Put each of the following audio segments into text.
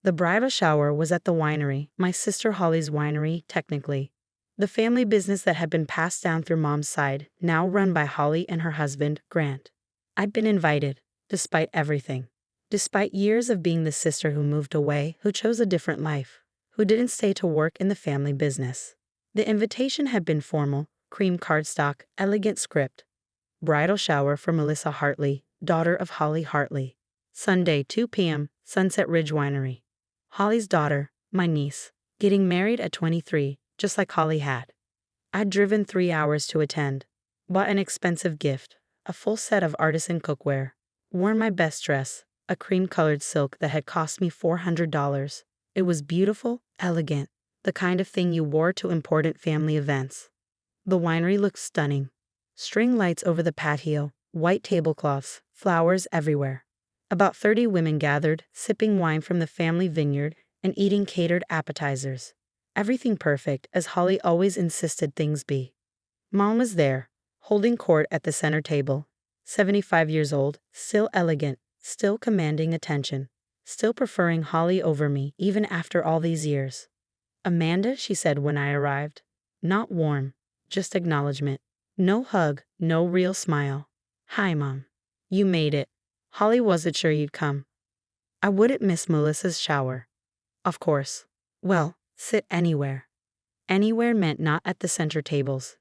The bridal shower was at the winery, my sister Holly's winery, technically. The family business that had been passed down through Mom's side, now run by Holly and her husband, Grant. I'd been invited, despite everything. Despite years of being the sister who moved away, who chose a different life, who didn't stay to work in the family business. The invitation had been formal, cream cardstock, elegant script. Bridal shower for Melissa Hartley, daughter of Holly Hartley. Sunday, 2 p.m., Sunset Ridge Winery. Holly's daughter, my niece, getting married at 23, just like Holly had. I'd driven 3 hours to attend. Bought an expensive gift, a full set of artisan cookware. Worn my best dress, a cream-colored silk that had cost me $400. It was beautiful, elegant, the kind of thing you wore to important family events. The winery looked stunning. String lights over the patio, white tablecloths, flowers everywhere. About 30 women gathered, sipping wine from the family vineyard and eating catered appetizers. Everything perfect, as Holly always insisted things be. Mom was there, holding court at the center table. 75 years old, still elegant, still commanding attention, still preferring Holly over me even after all these years. "Amanda," she said when I arrived. Not warm, just acknowledgement. No hug, no real smile. "Hi, Mom. You made it. Holly wasn't sure you'd come." I wouldn't miss Melissa's shower. Of course. Well, sit anywhere. Anywhere meant not at the center tables.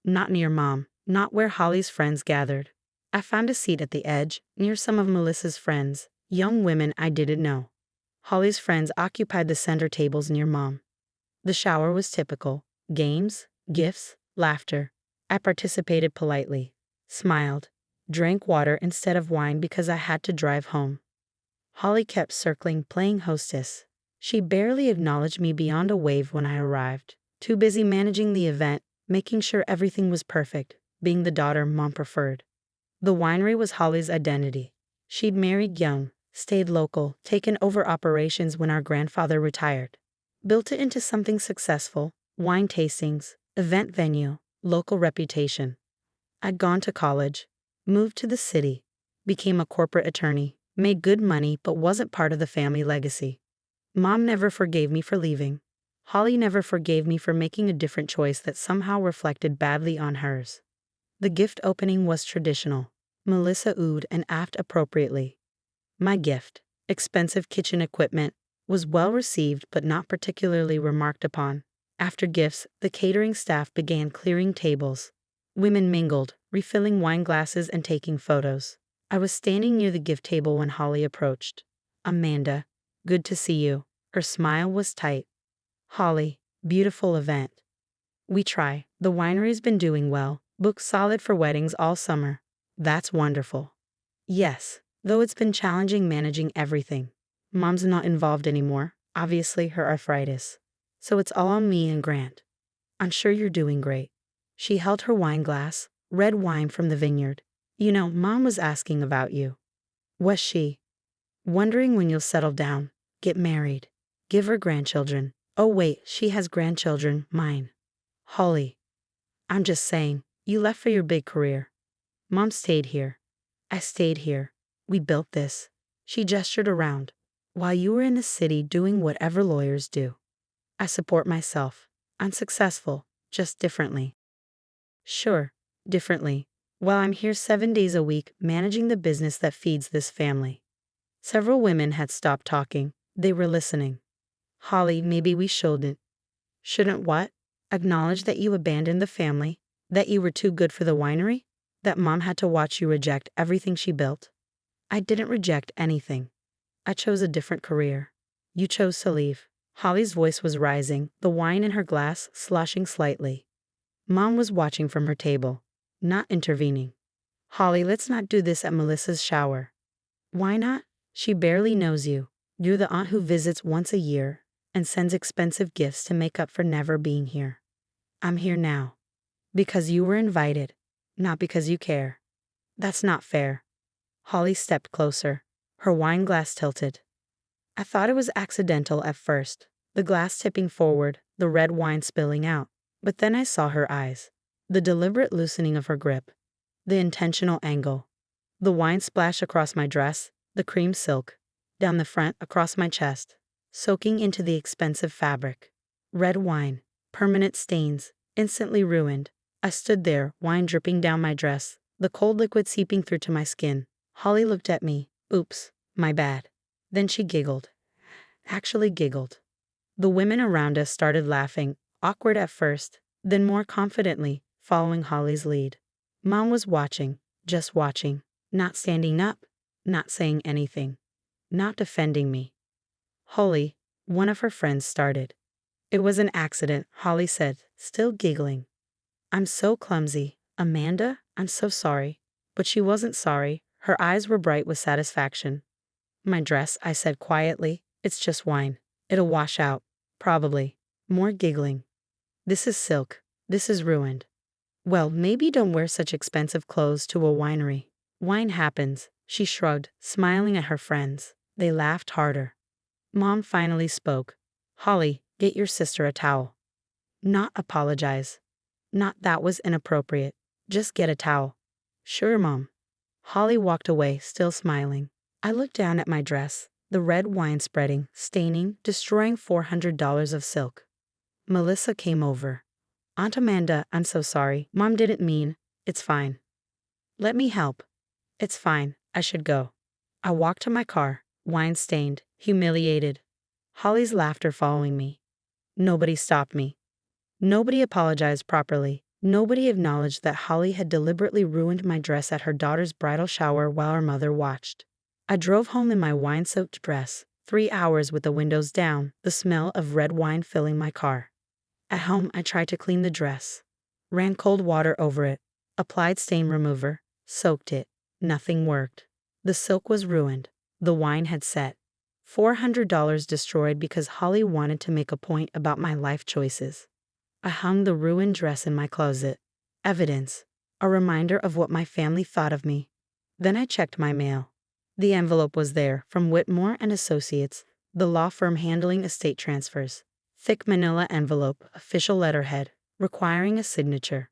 Not near Mom, not where Holly's friends gathered. I found a seat at the edge, near some of Melissa's friends, young women I didn't know. Holly's friends occupied the center tables near Mom. The shower was typical. Games, gifts, laughter. I participated politely, smiled, drank water instead of wine because I had to drive home. Holly kept circling, playing hostess. She barely acknowledged me beyond a wave when I arrived, too busy managing the event, making sure everything was perfect, being the daughter Mom preferred. The winery was Holly's identity. She'd married young, stayed local, taken over operations when our grandfather retired. Built it into something successful, wine tastings, event venue, local reputation. I'd gone to college, moved to the city, became a corporate attorney, made good money but wasn't part of the family legacy. Mom never forgave me for leaving. Holly never forgave me for making a different choice that somehow reflected badly on hers. The gift opening was traditional. Melissa oohed and ahed appropriately. My gift, expensive kitchen equipment, was well received but not particularly remarked upon. After gifts, the catering staff began clearing tables. Women mingled, refilling wine glasses and taking photos. I was standing near the gift table when Holly approached. "Amanda, good to see you." Her smile was tight. "Holly, beautiful event." "We try. The winery's been doing well, booked solid for weddings all summer." "That's wonderful." "Yes, though it's been challenging managing everything. Mom's not involved anymore, obviously her arthritis. So it's all on me and Grant." "I'm sure you're doing great." She held her wine glass, red wine from the vineyard. "You know, Mom was asking about you." "Was she?" "Wondering when you'll settle down, get married, give her grandchildren." "Oh wait, she has grandchildren, mine." "Holly, I'm just saying, you left for your big career. Mom stayed here. I stayed here. We built this." She gestured around. "While you were in the city doing whatever lawyers do. I support myself. I'm successful, just differently." "Sure, differently. While I'm here 7 days a week managing the business that feeds this family." Several women had stopped talking. They were listening. "Holly, maybe we shouldn't." "Shouldn't what?" "Acknowledge that you abandoned the family, that you were too good for the winery, that Mom had to watch you reject everything she built." "I didn't reject anything. I chose a different career." "You chose to leave." Holly's voice was rising, the wine in her glass sloshing slightly. Mom was watching from her table, not intervening. "Holly, let's not do this at Melissa's shower." "Why not?" "She barely knows you. You're the aunt who visits once a year and sends expensive gifts to make up for never being here. I'm here now. Because you were invited, not because you care." "That's not fair." Holly stepped closer, her wine glass tilted. "I thought it was accidental at first, the glass tipping forward, the red wine spilling out. But then I saw her eyes, the deliberate loosening of her grip, the intentional angle. The wine splashed across my dress, the cream silk, down the front, across my chest. soaking into the expensive fabric. Red wine, permanent stains, instantly ruined. I stood there, wine dripping down my dress, the cold liquid seeping through to my skin. Holly looked at me. Oops, my bad. Then she giggled. Actually giggled. The women around us started laughing, awkward at first, then more confidently, following Holly's lead. Mom was watching, just watching, not standing up, not saying anything, not defending me. Holly, one of her friends started. It was an accident, Holly said, still giggling. I'm so clumsy. Amanda, I'm so sorry. But she wasn't sorry. Her eyes were bright with satisfaction. My dress, I said quietly. It's just wine. It'll wash out. Probably. More giggling. This is silk. This is ruined. Well, maybe don't wear such expensive clothes to a winery. Wine happens, she shrugged, smiling at her friends. They laughed harder. Mom finally spoke. Holly, get your sister a towel. Not apologize. Not that was inappropriate. Just get a towel. Sure, Mom. Holly walked away, still smiling. I looked down at my dress, the red wine spreading, staining, destroying $400 of silk. Melissa came over. Aunt Amanda, I'm so sorry. Mom didn't mean. It's fine. Let me help. It's fine. I should go. I walked to my car, wine-stained, humiliated. Holly's laughter following me. Nobody stopped me. Nobody apologized properly. Nobody acknowledged that Holly had deliberately ruined my dress at her daughter's bridal shower while her mother watched. I drove home in my wine-soaked dress, 3 hours with the windows down, the smell of red wine filling my car. At home, I tried to clean the dress. Ran cold water over it, applied stain remover, soaked it. Nothing worked. The silk was ruined. The wine had set. $400 destroyed because Holly wanted to make a point about my life choices. I hung the ruined dress in my closet. Evidence. A reminder of what my family thought of me. Then I checked my mail. The envelope was there, from Whitmore and Associates, the law firm handling estate transfers. Thick manila envelope, official letterhead, requiring a signature.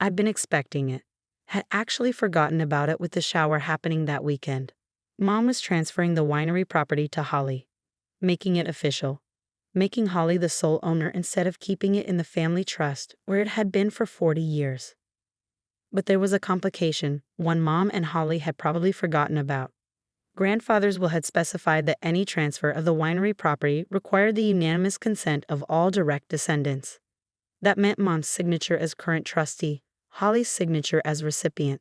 I'd been expecting it. Had actually forgotten about it with the shower happening that weekend. Mom was transferring the winery property to Holly. Making it official. Making Holly the sole owner instead of keeping it in the family trust, where it had been for 40 years. But there was a complication, one Mom and Holly had probably forgotten about. Grandfather's will had specified that any transfer of the winery property required the unanimous consent of all direct descendants. That meant Mom's signature as current trustee, Holly's signature as recipient,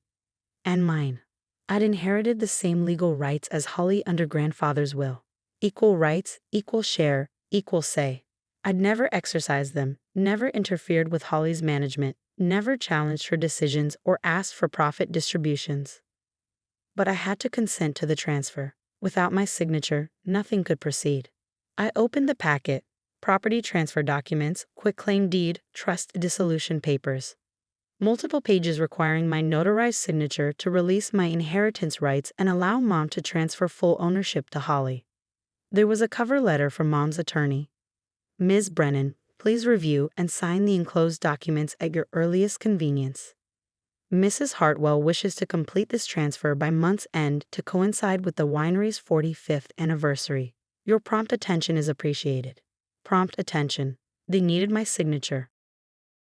and mine. I'd inherited the same legal rights as Holly under grandfather's will. Equal rights, equal share, equal say. I'd never exercised them, never interfered with Holly's management, never challenged her decisions or asked for profit distributions. But I had to consent to the transfer. Without my signature, nothing could proceed. I opened the packet, property transfer documents, quitclaim deed, trust dissolution papers. Multiple pages requiring my notarized signature to release my inheritance rights and allow Mom to transfer full ownership to Holly. There was a cover letter from Mom's attorney. Ms. Brennan, please review and sign the enclosed documents at your earliest convenience. Mrs. Hartwell wishes to complete this transfer by month's end to coincide with the winery's 45th anniversary. Your prompt attention is appreciated. Prompt attention. They needed my signature.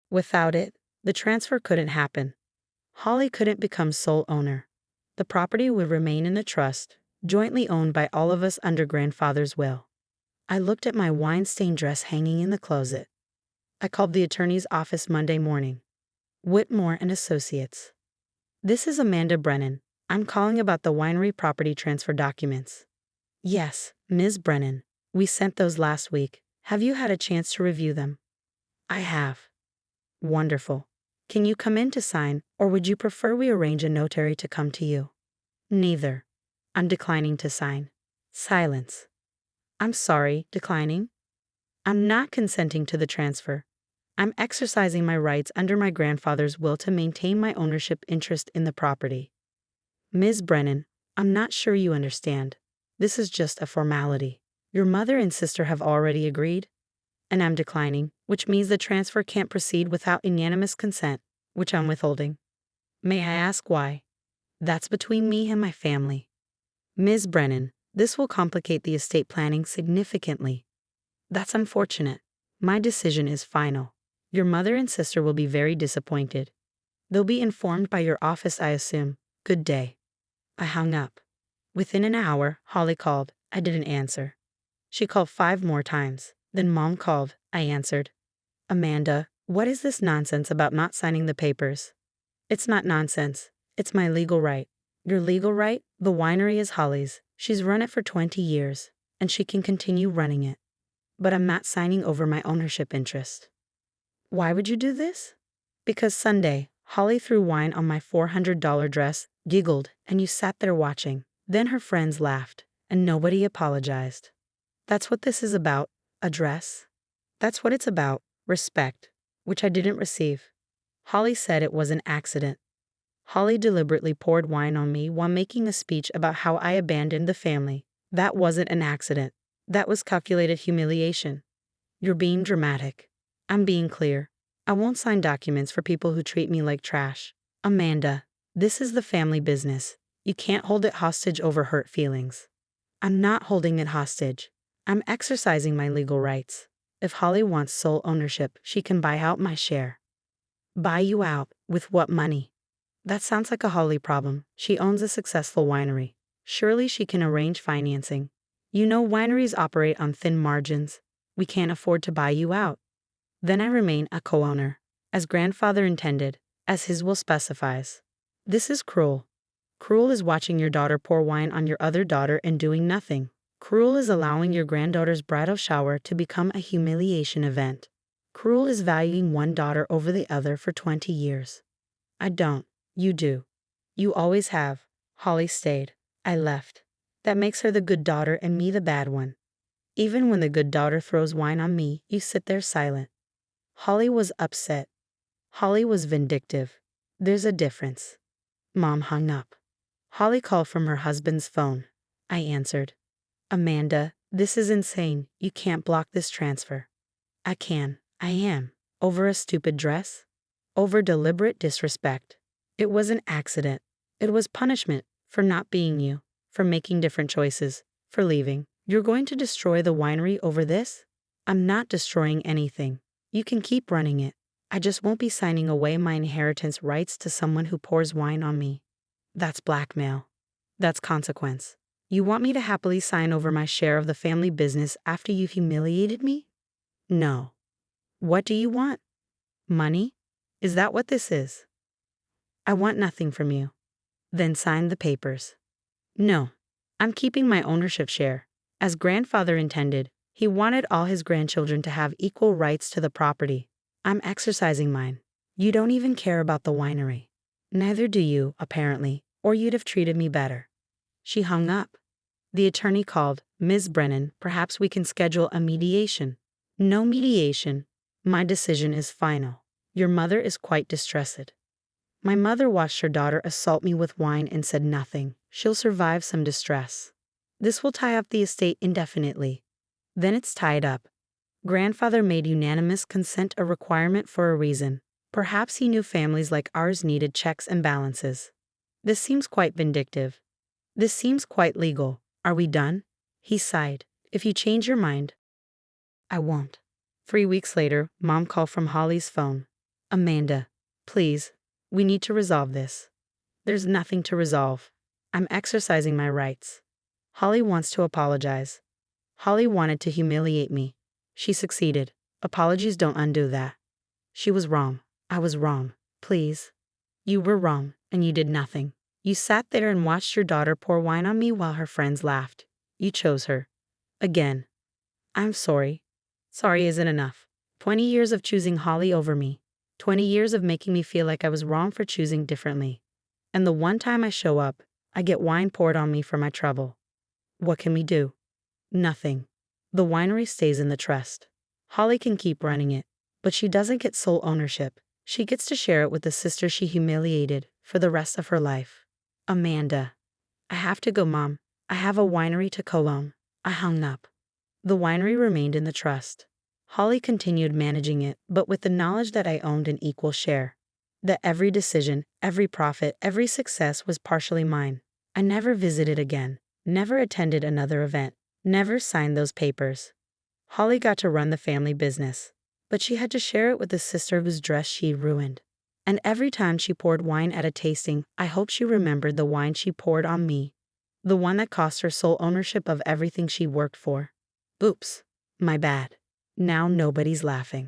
Without it, the transfer couldn't happen. Holly couldn't become sole owner. The property would remain in a trust, jointly owned by all of us under grandfather's will. I looked at my wine-stained dress hanging in the closet. I called the attorney's office Monday morning. Whitmore and Associates. This is Amanda Brennan. I'm calling about the winery property transfer documents. Yes, Ms. Brennan. We sent those last week. Have you had a chance to review them? I have. Wonderful. Can you come in to sign, or would you prefer we arrange a notary to come to you? Neither. I'm declining to sign. Silence. I'm sorry, declining? I'm not consenting to the transfer. I'm exercising my rights under my grandfather's will to maintain my ownership interest in the property. Ms. Brennan, I'm not sure you understand. This is just a formality. Your mother and sister have already agreed, and I'm declining, which means the transfer can't proceed without unanimous consent, which I'm withholding. May I ask why? That's between me and my family. Ms. Brennan, This will complicate the estate planning significantly. That's unfortunate. My decision is final. Your mother and sister will be very disappointed. They'll be informed by your office, I assume. Good day. I hung up. Within an hour, Holly called. I didn't answer. She called 5 more times. Then Mom called. I answered. Amanda, what is this nonsense about not signing the papers? It's not nonsense. It's my legal right. Your legal right? The winery is Holly's. She's run it for 20 years, and she can continue running it. But I'm not signing over my ownership interest. Why would you do this? Because Sunday, Holly threw wine on my $400 dress, giggled, and you sat there watching. Then her friends laughed, and nobody apologized. That's what this is about, a dress. That's what it's about, respect, which I didn't receive. Holly said it was an accident. Holly deliberately poured wine on me while making a speech about how I abandoned the family. That wasn't an accident. That was calculated humiliation. You're being dramatic. I'm being clear. I won't sign documents for people who treat me like trash. Amanda, this is the family business. You can't hold it hostage over hurt feelings. I'm not holding it hostage. I'm exercising my legal rights. If Holly wants sole ownership, she can buy out my share. Buy you out? With what money? That sounds like a Holly problem. She owns a successful winery. Surely she can arrange financing. You know wineries operate on thin margins. We can't afford to buy you out. Then I remain a co-owner, as grandfather intended, as his will specifies. This is cruel. Cruel is watching your daughter pour wine on your other daughter and doing nothing. Cruel is allowing your granddaughter's bridal shower to become a humiliation event. Cruel is valuing one daughter over the other for 20 years. I don't. You do. You always have. Holly stayed. I left. That makes her the good daughter and me the bad one. Even when the good daughter throws wine on me, you sit there silent. Holly was upset. Holly was vindictive. There's a difference. Mom hung up. Holly called from her husband's phone. I answered. Amanda, this is insane. You can't block this transfer. I can. I am. Over a stupid dress? Over deliberate disrespect. It was an accident. It was punishment for not being you, for making different choices, for leaving. You're going to destroy the winery over this? I'm not destroying anything. You can keep running it. I just won't be signing away my inheritance rights to someone who pours wine on me. That's blackmail. That's consequence. You want me to happily sign over my share of the family business after you've humiliated me? No. What do you want? Money? Is that what this is? I want nothing from you. Then sign the papers. No. I'm keeping my ownership share. As grandfather intended, he wanted all his grandchildren to have equal rights to the property. I'm exercising mine. You don't even care about the winery. Neither do you, apparently, or you'd have treated me better. She hung up. The attorney called. Ms. Brennan, perhaps we can schedule a mediation. No mediation. My decision is final. Your mother is quite distressed. My mother watched her daughter assault me with wine and said nothing. She'll survive some distress. This will tie up the estate indefinitely. Then it's tied up. Grandfather made unanimous consent a requirement for a reason. Perhaps he knew families like ours needed checks and balances. This seems quite vindictive. This seems quite legal. Are we done? He sighed. If you change your mind, I won't. 3 weeks later, Mom called from Holly's phone. Amanda, please, we need to resolve this. There's nothing to resolve. I'm exercising my rights. Holly wants to apologize. Holly wanted to humiliate me. She succeeded. Apologies don't undo that. She was wrong. I was wrong. Please. You were wrong, and you did nothing. You sat there and watched your daughter pour wine on me while her friends laughed. You chose her. Again. I'm sorry. Sorry isn't enough. 20 years of choosing Holly over me. 20 years of making me feel like I was wrong for choosing differently. And the one time I show up, I get wine poured on me for my trouble. What can we do? Nothing. The winery stays in the trust. Holly can keep running it, but she doesn't get sole ownership. She gets to share it with the sister she humiliated for the rest of her life. Amanda. I have to go, Mom. I have a winery to co-own. I hung up. The winery remained in the trust. Holly continued managing it, but with the knowledge that I owned an equal share. That every decision, every profit, every success was partially mine. I never visited again. never attended another event, never signed those papers. Holly got to run the family business, but she had to share it with the sister whose dress she ruined. And every time she poured wine at a tasting, I hope she remembered the wine she poured on me. The one that cost her sole ownership of everything she worked for. Oops. My bad. Now nobody's laughing.